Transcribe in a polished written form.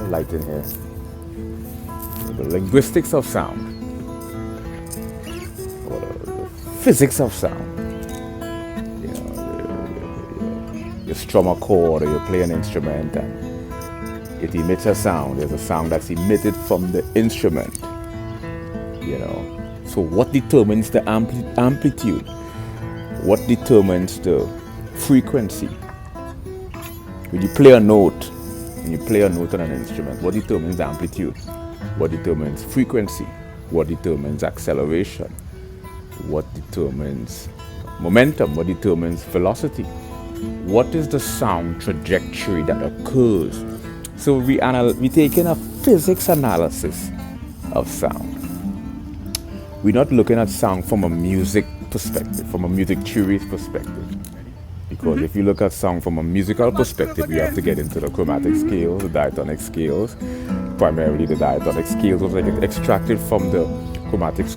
light in here. The linguistics of sound, or the physics of sound. You know, you strum a chord or you play an instrument and it emits a sound. There's a sound that's emitted from the instrument. You know, so what determines the amplitude? What determines the frequency? When you play a note, on an instrument, what determines the amplitude? What determines frequency? What determines acceleration? What determines momentum? What determines velocity? What is the sound trajectory that occurs? So we taking a physics analysis of sound. We're not looking at sound from a music perspective, from a music theory perspective. Because if you look at sound from a musical perspective, you have to get into the chromatic scales, the diatonic scales. Primarily the diatonic scales was extracted from the chromatic scale.